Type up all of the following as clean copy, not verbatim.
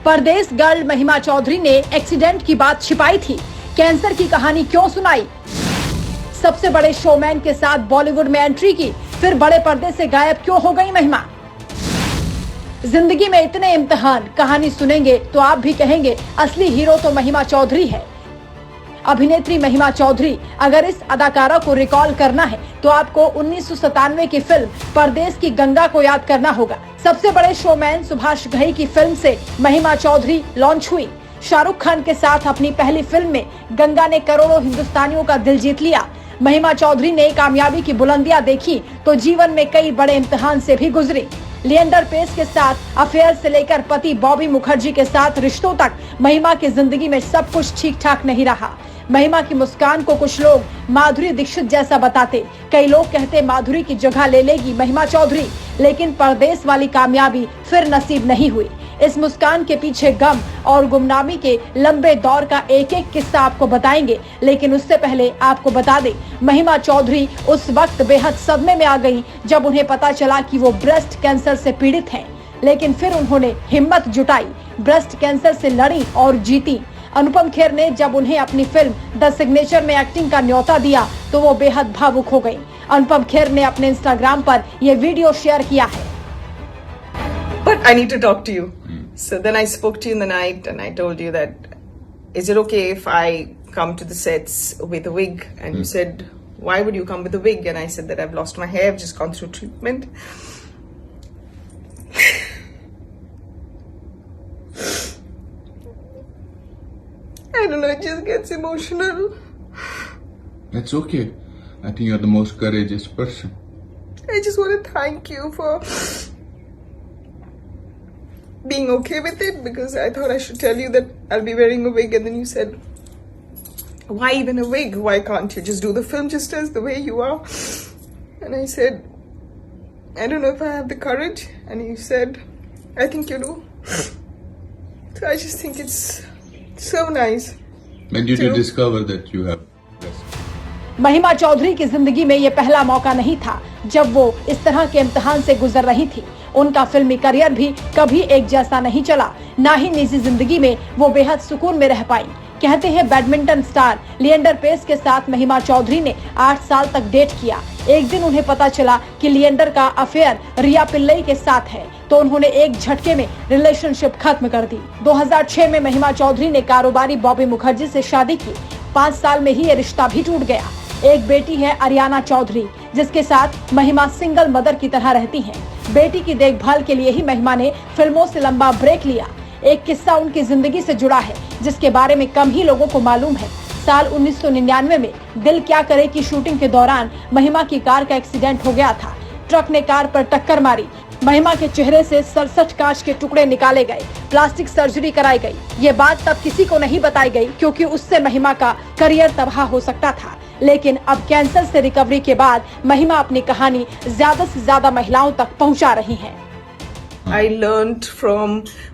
परदेस girl महिमा चौधरी ने accident की बात छिपाई थी, कैंसर की कहानी क्यों सुनाई? सबसे बड़े शोमैन के साथ बॉलीवुड में एंट्री की, फिर बड़े पर्दे से गायब क्यों हो गई महिमा? जिंदगी में इतने इम्तिहान, कहानी सुनेंगे तो आप भी कहेंगे असली हीरो तो महिमा चौधरी है। अभिनेत्री महिमा चौधरी, अगर इस अदाकारा को रिकॉल करना है तो आपको 1997 की फिल्म परदेस की गंगा को याद करना होगा। सबसे बड़े शोमैन सुभाष घई की फिल्म से महिमा चौधरी लॉन्च हुई। शाहरुख खान के साथ अपनी पहली फिल्म में गंगा ने करोड़ों हिंदुस्तानियों का दिल जीत लिया। महिमा चौधरी ने कामयाबी की बुलंदियां देखी तो जीवन में कई बड़े इम्तिहान से भी गुजरी। लिएंडर पेस के साथ अफेयर से लेकर पति बॉबी मुखर्जी के साथ रिश्तों तक महिमा की जिंदगी में सब कुछ ठीक ठाक नहीं रहा। महिमा की मुस्कान को कुछ लोग माधुरी दीक्षित जैसा बताते, कई लोग कहते माधुरी की जगह ले लेगी महिमा चौधरी, लेकिन परदेस वाली कामयाबी फिर नसीब नहीं हुई। इस मुस्कान के पीछे गम और गुमनामी के लंबे दौर का एक एक किस्सा आपको बताएंगे, लेकिन उससे पहले आपको बता दें, महिमा चौधरी उस वक्त बेहद सदमे में आ गई जब उन्हें पता चला कि वो ब्रेस्ट कैंसर से पीड़ित हैं। लेकिन फिर उन्होंने हिम्मत जुटाई, ब्रेस्ट कैंसर से लड़ी और जीती। अनुपम खेर ने जब उन्हें अपनी फिल्म द सिग्नेचर में एक्टिंग का न्योता दिया तो वो बेहद भावुक हो गयी। अनुपम खेर ने अपने इंस्टाग्राम पर ये वीडियो शेयर किया है। But I need to talk to you. So then I spoke to you in the night and I told you that, is it okay if I come to the sets with a wig? And you said, why would you come with a wig? And I said that I've lost my hair, I've just gone through treatment. I don't know, it just gets emotional. That's okay. I think you're the most courageous person. I just want to thank you for being okay with it, because I thought I should tell you that I'll be wearing a wig, and then you said, why even a wig? Why can't you just do the film just as the way you are? And I said, I don't know if I have the courage. And you said, I think you do. So I just think it's so nice. When did you discover that you have breast? महिमा चौधरी की जिंदगी में ये पहला मौका नहीं था जब वो इस तरह के इम्तिहान से गुजर रही थी। उनका फिल्मी करियर भी कभी एक जैसा नहीं चला, ना ही निजी जिंदगी में वो बेहद सुकून में रह पाई। कहते हैं बैडमिंटन स्टार लिएंडर पेस के साथ महिमा चौधरी ने 8 साल तक डेट किया। एक दिन उन्हें पता चला कि लिएंडर का अफेयर रिया पिल्लई के साथ है, तो उन्होंने एक झटके में रिलेशनशिप खत्म कर दी। 2006 में महिमा चौधरी ने कारोबारी बॉबी मुखर्जी से शादी की। 5 साल में ही ये रिश्ता भी टूट गया। एक बेटी है अरियाना चौधरी, जिसके साथ महिमा सिंगल मदर की तरह रहती हैं। बेटी की देखभाल के लिए ही महिमा ने फिल्मों से लंबा ब्रेक लिया। एक किस्सा उनकी जिंदगी से जुड़ा है जिसके बारे में कम ही लोगों को मालूम है। साल 1999 में दिल क्या करे की शूटिंग के दौरान महिमा की कार का एक्सीडेंट हो गया था। ट्रक ने कार पर टक्कर मारी। महिमा के चेहरे से 67 कांच के टुकड़े निकाले गए, प्लास्टिक सर्जरी कराई गई। ये बात तब किसी को नहीं बताई गई क्योंकि उससे महिमा का करियर तबाह हो सकता था। लेकिन अब कैंसर से रिकवरी के बाद महिमा अपनी कहानी ज्यादा से ज्यादा महिलाओं तक पहुंचा रही हैं। I learned from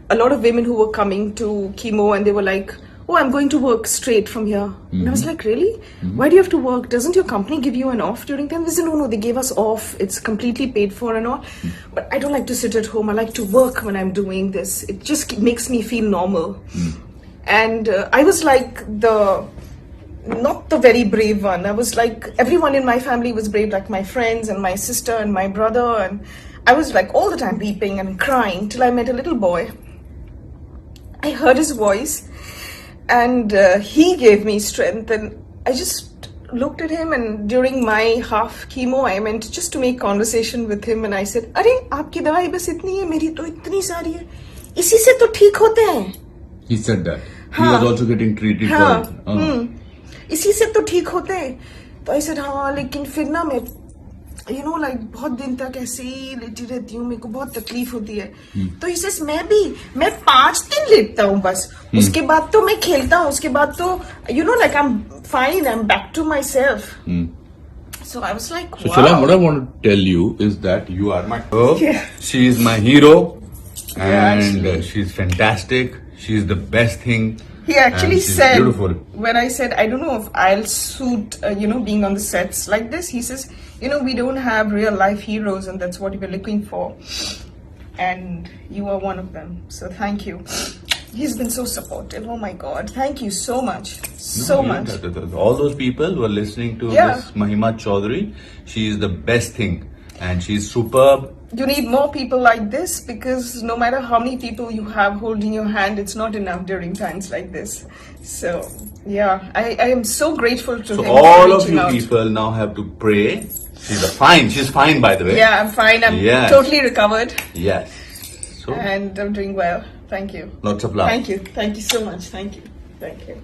a lot of women who were coming to chemo and they were like, oh, I'm going to work straight from here. And I was like, really? Why do you have to work? Doesn't your company give you an off during time? They said, no, they gave us off. It's completely paid for and all. But I don't like to sit at home. I like to work when I'm doing this. It just makes me feel normal. And I was like not the very brave one. I was like, everyone in my family was brave, like my friends and my sister and my brother. And I was like all the time weeping and crying till I met a little boy. I heard his voice and he gave me strength, and I just looked at him, and during my half chemo I went just to make conversation with him and I said, अरे आपकी दवाई बस इतनी है, मेरी तो इतनी सारी है, इसी से तो ठीक होते हैं. He said that. He was also getting treated for इसी से तो ठीक होते हैं. तो I said हाँ, लेकिन फिर ना मैं बहुत दिन तक ऐसे ही लेटी रहती हूँ, मेरे को बहुत तकलीफ होती है. तो इसे मैं 5 दिन लेटता हूँ बस. उसके बाद तो मैं खेलता हूँ, उसके बाद तो I'm fine, I'm back to myself. So I was like, wow. So Shalom, what I want to tell you is that you are my girl. Yeah. She is my hero, and she's fantastic. She's the best thing. He actually said, beautiful. When I said, I don't know if I'll suit, being on the sets like this, he says, we don't have real life heroes, and that's what we're looking for. And you are one of them. So thank you. He's been so supportive. Oh my God. Thank you so much. So No, you much. don't have to- All those people who are listening to Yeah. this Mahima Chaudhary, she is the best thing, and she's superb. You need more people like this, because no matter how many people you have holding your hand, it's not enough during times like this. So yeah, I am so grateful to So him for all of reaching you out. people now have to pray. She's fine by the way. Yeah, I'm fine. I'm Yes. totally recovered, Yes. So and I'm doing well. Thank you. lots of love. Thank you. Thank you so much. Thank you. Thank you.